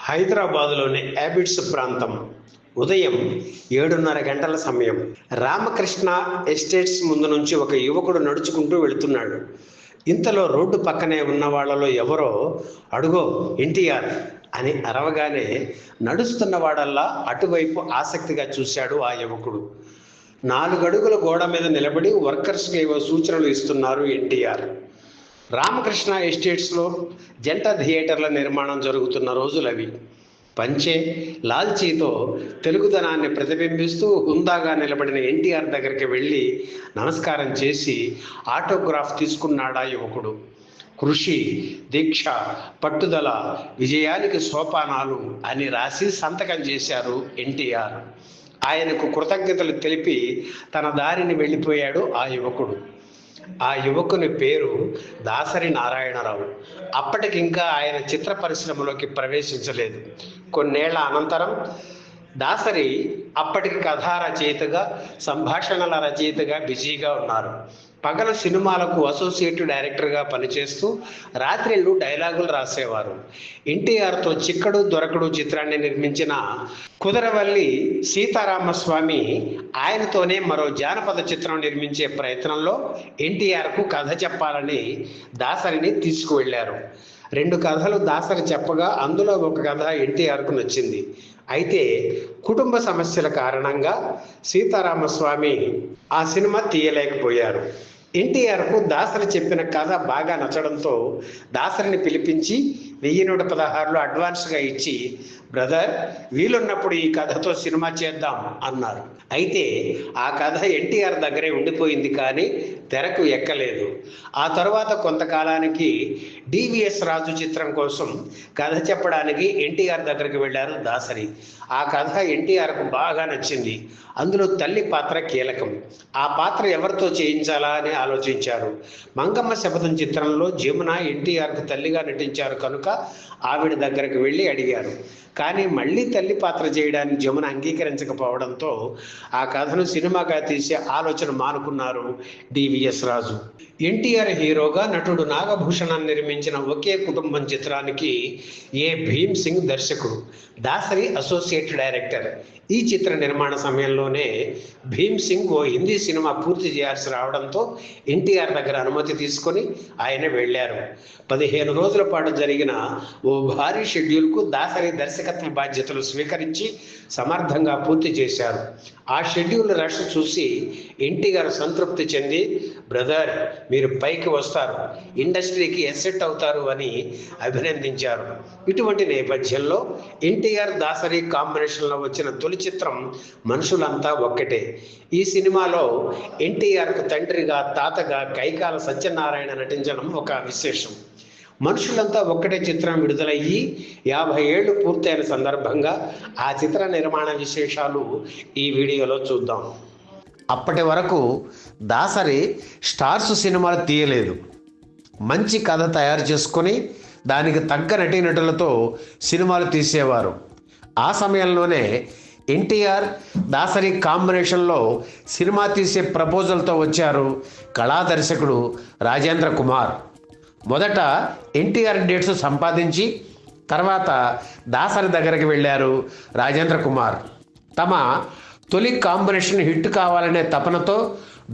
హైదరాబాదులోని యాబిడ్స్ ప్రాంతం. ఉదయం 7:30 గంటల సమయం. రామకృష్ణ ఎస్టేట్స్ ముందు నుంచి ఒక యువకుడు నడుచుకుంటూ వెళుతున్నాడు. ఇంతలో రోడ్డు పక్కనే ఉన్న వాళ్ళలో ఎవరో "అడుగో ఎన్టీఆర్" అని అరవగానే నడుస్తున్న వాడల్లా అటువైపు ఆసక్తిగా చూశాడు ఆ యువకుడు. 4 అడుగుల గోడ మీద నిలబడి వర్కర్స్కి ఏవో సూచనలు ఇస్తున్నారు ఎన్టీఆర్. రామకృష్ణ ఎస్టేట్స్లో జంట థియేటర్ల నిర్మాణం జరుగుతున్న రోజులవి. పంచె, లాల్చీతో తెలుగుదనాన్ని ప్రతిబింబిస్తూ హుందాగా నిలబడిన ఎన్టీఆర్ దగ్గరికి వెళ్ళి నమస్కారం చేసి ఆటోగ్రాఫ్ తీసుకున్నాడా యువకుడు. కృషి, దీక్ష, పట్టుదల, విజయానికి సోపానాలు అని రాసి సంతకం చేశారు ఎన్టీఆర్. ఆయనకు కృతజ్ఞతలు తెలిపి తన దారిని వెళ్ళిపోయాడు ఆ యువకుడు. ఆ యువకుని పేరు దాసరి నారాయణరావు. అప్పటికింకా ఆయన చిత్ర పరిశ్రమలోకి ప్రవేశించలేదు. కొన్నేళ్ల అనంతరం దాసరి అప్పటికి కథా రచయితగా, సంభాషణల రచయితగా బిజీగా ఉన్నారు. పగలు సినిమాలకు అసోసియేట్ డైరెక్టర్గా పనిచేస్తూ రాత్రిళ్ళు డైలాగులు రాసేవారు. ఎన్టీఆర్తో చిక్కడు దొరకడు చిత్రాన్ని నిర్మించిన కుదరవల్లి సీతారామస్వామి ఆయనతోనే మరో జానపద చిత్రం నిర్మించే ప్రయత్నంలో ఎన్టీఆర్కు కథ చెప్పాలని దాసరిని తీసుకువెళ్లారు. 2 కథలు దాసరి చెప్పగా అందులో ఒక కథ ఎన్టీఆర్కు నచ్చింది. అయితే కుటుంబ సమస్యల కారణంగా సీతారామస్వామి ఆ సినిమా తీయలేకపోయారు. ఎన్టీఆర్కు దాసరి చెప్పిన కథ బాగా నచ్చడంతో దాసరిని పిలిపించి 1116 అడ్వాన్స్గా ఇచ్చి, "బ్రదర్, వీలున్నప్పుడు ఈ కథతో సినిమా చేద్దాం" అన్నారు. అయితే ఆ కథ ఎన్టీఆర్ దగ్గరే ఉండిపోయింది, కానీ తెరకు ఎక్కలేదు. ఆ తరువాత కొంతకాలానికి డివిఎస్ రాజు చిత్రం కోసం కథ చెప్పడానికి ఎన్టీఆర్ దగ్గరికి వెళ్ళారు దాసరి. ఆ కథ ఎన్టీఆర్కు బాగా నచ్చింది. అందులో తల్లి పాత్ర కీలకం. ఆ పాత్ర ఎవరితో చేయించాలా అని ఆలోచించారు. మంగమ్మ శపథం చిత్రంలో జమున ఎన్టీఆర్కు తల్లిగా నటించారు కనుక ఆవిడ దగ్గరకు వెళ్ళి అడిగారు. కానీ మళ్ళీ తల్లి పాత్ర చేయడానికి జమున అంగీకరించకపోవడంతో ఆ కథను సినిమాగా తీసే ఆలోచన మానుకున్నారు డివిఎస్ రాజు. ఎన్టీఆర్ హీరోగా నటుడు నాగభూషణం నిర్మించిన ఒకే కుటుంబం చిత్రానికి ఏ భీమ్ సింగ్ దర్శకుడు, దాసరి అసోసియేట్ డైరెక్టర్. ఈ చిత్ర నిర్మాణ సమయంలోనే భీమ్ సింగ్ ఓ హిందీ సినిమా పూర్తి చేయాల్సి రావడంతో ఎన్టీఆర్ దగ్గర అనుమతి తీసుకొని ఆయన వెళ్ళారు. 15 రోజుల పాటు జరిగిన ఓ భారీ షెడ్యూల్కు దాసరి దర్శకత్వ బాధ్యతలు స్వీకరించి సమర్థంగా పూర్తి చేశారు. ఆ షెడ్యూల్ రష్ చూసి ఎన్టీఆర్ సంతృప్తి చెంది, "బ్రదర్, మీరు పైకి వస్తారు, ఇండస్ట్రీకి ఎసెట్ అవుతారు" అని అభినందించారు. ఇటువంటి నేపథ్యంలో ఎన్టీఆర్ దాసరి కాంబినేషన్లో వచ్చిన తొలి చిత్రం మనుషులంతా ఒక్కటే. ఈ సినిమాలో ఎన్టీఆర్కు తండ్రిగా, తాతగా కైకాల సత్యనారాయణ నటించడం ఒక విశేషం. మనుషులంతా ఒక్కటే చిత్రం విడుదలయ్యి 50 ఏళ్లు పూర్తయిన సందర్భంగా ఆ చిత్ర నిర్మాణ విశేషాలు ఈ వీడియోలో చూద్దాం. అప్పటి వరకు దాసరి స్టార్స్ సినిమాలు తీయలేదు. మంచి కథ తయారు చేసుకొని దానికి తగ్గ నటీనటులతో సినిమాలు తీసేవారు. ఆ సమయంలోనే ఎన్టీఆర్ దాసరి కాంబినేషన్లో సినిమా తీసే ప్రపోజల్తో వచ్చారు కళా దర్శకుడు రాజేంద్ర కుమార్. మొదట ఎన్టీఆర్ డేట్స్ సంపాదించి తర్వాత దాసరి దగ్గరికి వెళ్ళారు రాజేంద్ర కుమార్. తమ తొలి కాంబినేషన్ హిట్ కావాలనే తపనతో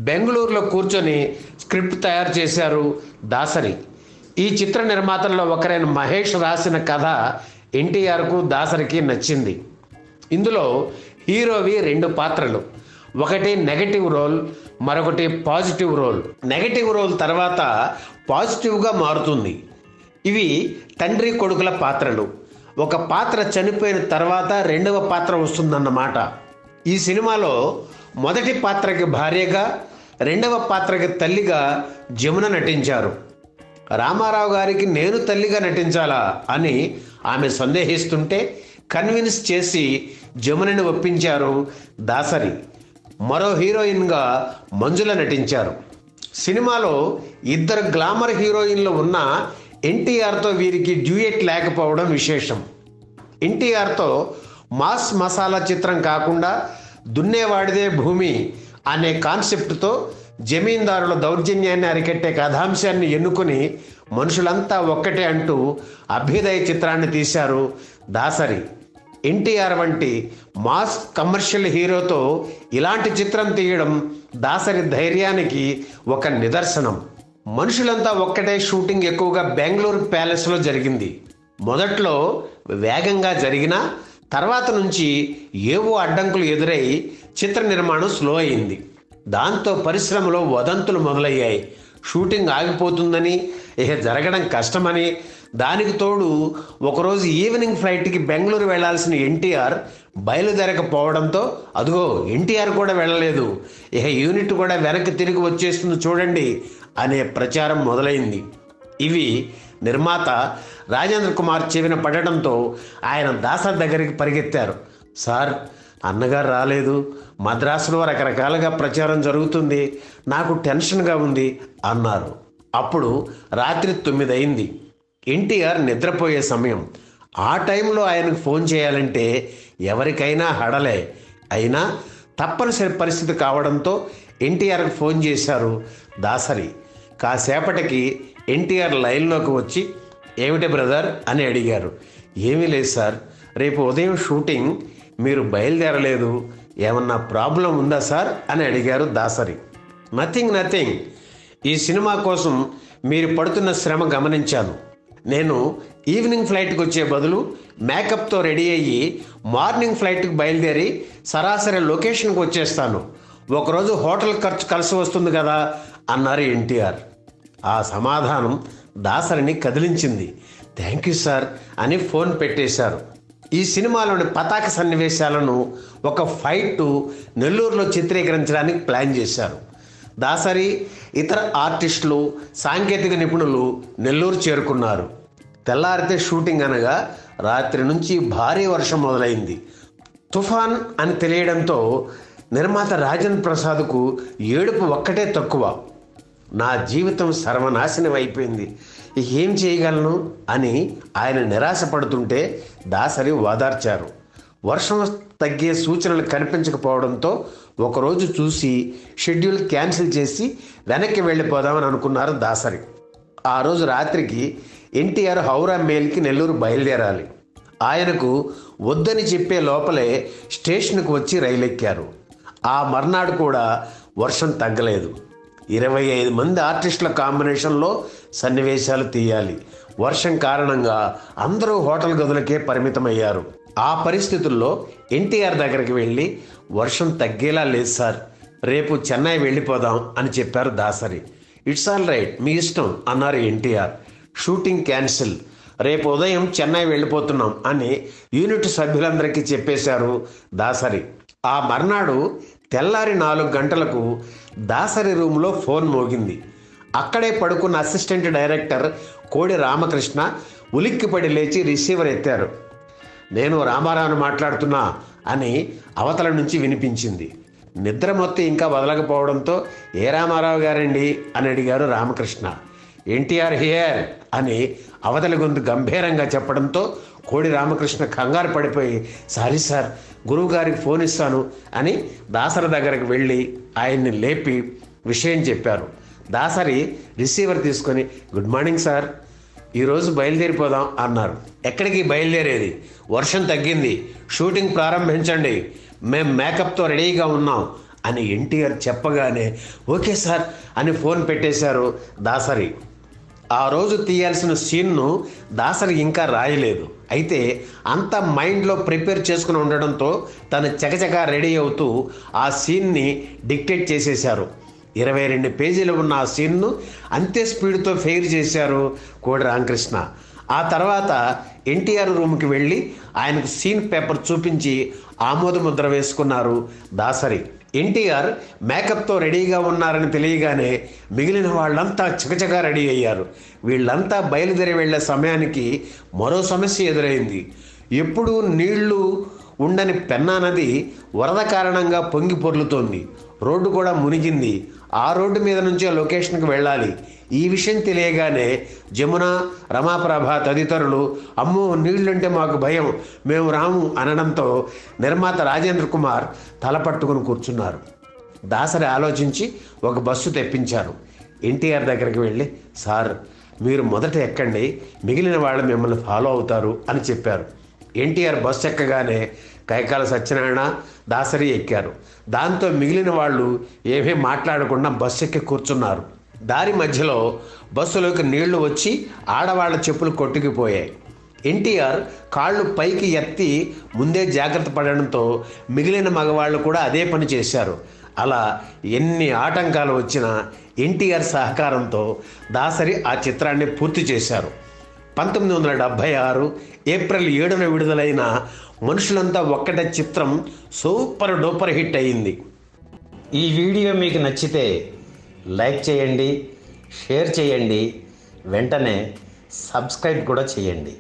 బెంగళూరులో కూర్చొని స్క్రిప్ట్ తయారు చేశారు దాసరి. ఈ చిత్ర నిర్మాతల్లో ఒకరైన మహేష్ రాసిన కథ ఎన్టీఆర్కు దాసరికి నచ్చింది. ఇందులో హీరోవి 2 పాత్రలు, ఒకటి నెగటివ్ రోల్, మరొకటి పాజిటివ్ రోల్. నెగటివ్ రోల్ తర్వాత పాజిటివ్గా మారుతుంది. ఇవి తండ్రి కొడుకుల పాత్రలు. ఒక పాత్ర చనిపోయిన తర్వాత 2వ పాత్ర వస్తుందన్నమాట. ఈ సినిమాలో మొదటి పాత్రకి భార్యగా, 2వ పాత్రకి తల్లిగా జమున నటించారు. రామారావు గారికి నేను తల్లిగా నటించాలా అని ఆమె సందేహిస్తుంటే కన్విన్స్ చేసి జమునని ఒప్పించారు దాసరి. మరో హీరోయిన్గా మంజుల నటించారు. సినిమాలో 2 గ్లామర్ హీరోయిన్లు ఉన్న ఎన్టీఆర్తో వీరికి డ్యూయెట్ లేకపోవడం విశేషం. ఎన్టీఆర్తో మాస్ మసాలా చిత్రం కాకుండా దున్నేవాడిదే భూమి అనే కాన్సెప్ట్తో జమీందారుల దౌర్జన్యాన్ని అరికట్టే కథాంశాన్ని ఎన్నుకొని మనుషులంతా ఒక్కటే అంటూ అభ్యుదయ చిత్రాన్ని తీశారు దాసరి. ఎన్టీఆర్ వంటి మాస్ కమర్షియల్ హీరోతో ఇలాంటి చిత్రం తీయడం దాసరి ధైర్యానికి ఒక నిదర్శనం. మనుషులంతా ఒక్కటే షూటింగ్ ఎక్కువగా బెంగళూరు ప్యాలెస్లో జరిగింది. మొదట్లో వేగంగా జరిగినా తర్వాత నుంచి ఏవో అడ్డంకులు ఎదురై చిత్ర నిర్మాణం స్లో అయింది. దాంతో పరిశ్రమలో వదంతులు మొదలయ్యాయి. షూటింగ్ ఆగిపోతుందని, ఇక జరగడం కష్టమని. దానికి తోడు ఒకరోజు ఈవినింగ్ ఫ్లైట్కి బెంగళూరు వెళ్లాల్సిన ఎన్టీఆర్ బయలుదేరకపోవడంతో అదిగో ఎన్టీఆర్ కూడా వెళ్ళలేదు, ఇక యూనిట్ కూడా వెనక్కి తిరిగి వచ్చేస్తుంది చూడండి అనే ప్రచారం మొదలైంది. ఇవి నిర్మాత రాజేంద్ర కుమార్ చెవిన పడటంతో ఆయన దాసరి దగ్గరికి పరిగెత్తారు. సార్, అన్నగారు రాలేదు, మద్రాసులో రకరకాలుగా ప్రచారం జరుగుతుంది, నాకు టెన్షన్గా ఉంది అన్నారు. అప్పుడు రాత్రి 9 అయింది. ఎన్టీఆర్ నిద్రపోయే సమయం. ఆ టైంలో ఆయనకు ఫోన్ చేయాలంటే ఎవరికైనా హడలే. అయినా తప్పనిసరి పరిస్థితి కావడంతో ఎన్టీఆర్కి ఫోన్ చేశారు దాసరి. కాసేపటికి ఎన్టీఆర్ లైన్లోకి వచ్చి, ఏమిటి బ్రదర్ అని అడిగారు. ఏమీ లేదు సార్, రేపు ఉదయం షూటింగ్, మీరు బయలుదేరలేదు, ఏమన్నా ప్రాబ్లం ఉందా సార్ అని అడిగారు దాసరి. నథింగ్. ఈ సినిమా కోసం మీరు పడుతున్న శ్రమ గమనించాను. నేను ఈవినింగ్ ఫ్లైట్కి వచ్చే బదులు మేకప్తో రెడీ అయ్యి మార్నింగ్ ఫ్లైట్కి బయలుదేరి సరాసరి లొకేషన్కి వచ్చేస్తాను. ఒకరోజు హోటల్ ఖర్చు కలిసి వస్తుంది కదా అన్నారు ఎన్టీఆర్. ఆ సమాధానం దాసరిని కదిలించింది. థ్యాంక్ యూ సార్ అని ఫోన్ పెట్టేశారు. ఈ సినిమాలోని పతాక సన్నివేశాలను ఒక ఫైట్ నెల్లూరులో చిత్రీకరించడానికి ప్లాన్ చేశారు. దాసరి, ఇతర ఆర్టిస్టులు, సాంకేతిక నిపుణులు నెల్లూరు చేరుకున్నారు. తెల్లారితే షూటింగ్ అనగా రాత్రి నుంచి భారీ వర్షం మొదలైంది. తుఫాన్ అని తెలియడంతో నిర్మాత రాజేంద్ర ప్రసాద్కు ఏడుపు ఒక్కటే తక్కువ. నా జీవితం సర్వనాశనం అయిపోయింది, ఏం చేయగలను అని ఆయన నిరాశపడుతుంటే దాసరి ఓదార్చారు. వర్షం తగ్గే సూచనలు కనిపించకపోవడంతో ఒకరోజు చూసి షెడ్యూల్ క్యాన్సిల్ చేసి వెనక్కి వెళ్ళిపోదామని అనుకున్నారు దాసరి. ఆ రోజు రాత్రికి ఎన్టీఆర్ హౌరా మెయిల్కి నెల్లూరు బయలుదేరాలి. ఆయనకు వద్దని చెప్పే లోపలే స్టేషన్కు వచ్చి రైలు ఎక్కారు. ఆ మర్నాడు కూడా వర్షం తగ్గలేదు. 25 మంది ఆర్టిస్టుల కాంబినేషన్లో సన్నివేశాలు తీయాలి. వర్షం కారణంగా అందరూ హోటల్ గదులకే పరిమితమయ్యారు. ఆ పరిస్థితుల్లో ఎన్టీఆర్ దగ్గరికి వెళ్ళి, వర్షం తగ్గేలా లేదు సార్, రేపు చెన్నై వెళ్ళిపోదాం అని చెప్పారు దాసరి. ఇట్స్ ఆల్ రైట్, మీ ఇష్టం అన్నారు ఎన్టీఆర్. షూటింగ్ క్యాన్సిల్, రేపు ఉదయం చెన్నై వెళ్ళిపోతున్నాం అని యూనిట్ సభ్యులందరికీ చెప్పేశారు దాసరి. ఆ మర్నాడు తెల్లారి 4 గంటలకు దాసరి రూమ్లో ఫోన్ మోగింది. అక్కడే పడుకున్న అసిస్టెంట్ డైరెక్టర్ కోడి రామకృష్ణ ఉలిక్కిపడి లేచి రిసీవర్ ఎత్తారు. నేను రామారావుని మాట్లాడుతున్నా అని అవతల నుంచి వినిపించింది. నిద్ర మొత్తం ఇంకా వదలకపోవడంతో, ఏ రామారావు గారండి అని అడిగారు రామకృష్ణ. ఎన్టీఆర్ హియర్ అని అవతలి గొంతు గంభీరంగా చెప్పడంతో కోడి రామకృష్ణ కంగారు పడిపోయి, సారీ సార్, గురువు గారికి ఫోన్ ఇస్తాను అని దాసరి దగ్గరకు వెళ్ళి ఆయన్ని లేపి విషయం చెప్పారు. దాసరి రిసీవర్ తీసుకొని, గుడ్ మార్నింగ్ సార్, ఈరోజు బయలుదేరిపోదాం అన్నారు. ఎక్కడికి బయలుదేరేది, వర్షం తగ్గింది, షూటింగ్ ప్రారంభించండి, మేం మేకప్తో రెడీగా ఉన్నాం అని ఎన్టీఆర్ చెప్పగానే ఓకే సార్ అని ఫోన్ పెట్టేశారు దాసరి. ఆ రోజు తీయాల్సిన సీన్ను దాసరి ఇంకా రాయలేదు. అయితే అంతా మైండ్లో ప్రిపేర్ చేసుకుని ఉండడంతో తను చకచకా రెడీ అవుతూ ఆ సీన్ని డిక్టేట్ చేసేశారు. 22 పేజీలు ఉన్న ఆ సీన్ను అంతే స్పీడ్తో ఫెయిర్ చేశారు కోడి రామకృష్ణ. ఆ తర్వాత ఎన్టీఆర్ రూమ్కి వెళ్ళి ఆయనకు సీన్ పేపర్ చూపించి ఆమోద ముద్ర వేసుకున్నారు దాసరి. ఎన్టీఆర్ మేకప్తో రెడీగా ఉన్నారని తెలియగానే మిగిలిన వాళ్ళంతా చకచకా రెడీ అయ్యారు. వీళ్ళంతా బయలుదేరి వెళ్లే సమయానికి మరో సమస్య ఎదురైంది. ఎప్పుడూ నీళ్లు ఉండని పెన్నా నది వరద కారణంగా పొంగి పొర్లుతోంది. రోడ్డు కూడా మునిగింది. ఆ రోడ్డు మీద నుంచే లొకేషన్కి వెళ్ళాలి. ఈ విషయం తెలియగానే జమున, రమాప్రభ తదితరులు అమ్మో నీళ్లంటే మాకు భయం, మేము రాము అనడంతో నిర్మాత రాజేంద్ర కుమార్ తల పట్టుకుని కూర్చున్నారు. దాసరి ఆలోచించి ఒక బస్సు తెప్పించారు. ఎన్టీఆర్ దగ్గరికి వెళ్ళి, సార్ మీరు మొదట ఎక్కండి, మిగిలిన వాళ్ళు మిమ్మల్ని ఫాలో అవుతారు అని చెప్పారు. ఎన్టీఆర్ బస్సు ఎక్కగానే కైకాల సత్యనారాయణ, దాసరి ఎక్కారు. దాంతో మిగిలిన వాళ్ళు ఏమీ మాట్లాడకుండా బస్సు ఎక్కి కూర్చున్నారు. దారి మధ్యలో బస్సులోకి నీళ్లు వచ్చి ఆడవాళ్ల చెప్పులు కొట్టుకుపోయాయి. ఎన్టీఆర్ కాళ్ళు పైకి ఎత్తి ముందే జాగ్రత్త పడడంతో మిగిలిన మగవాళ్ళు కూడా అదే పని చేశారు. అలా ఎన్ని ఆటంకాలు వచ్చినా ఎన్టీఆర్ సహకారంతో దాసరి ఆ చిత్రాన్ని పూర్తి చేశారు. 1976 ఏప్రిల్ 7న విడుదలైన మనుషులంతా ఒక్కటే చిత్రం సూపర్ డూపర్ హిట్ అయింది. ఈ వీడియో మీకు నచ్చితే లైక్ చేయండి, షేర్ చేయండి, వెంటనే సబ్స్క్రైబ్ కూడా చేయండి.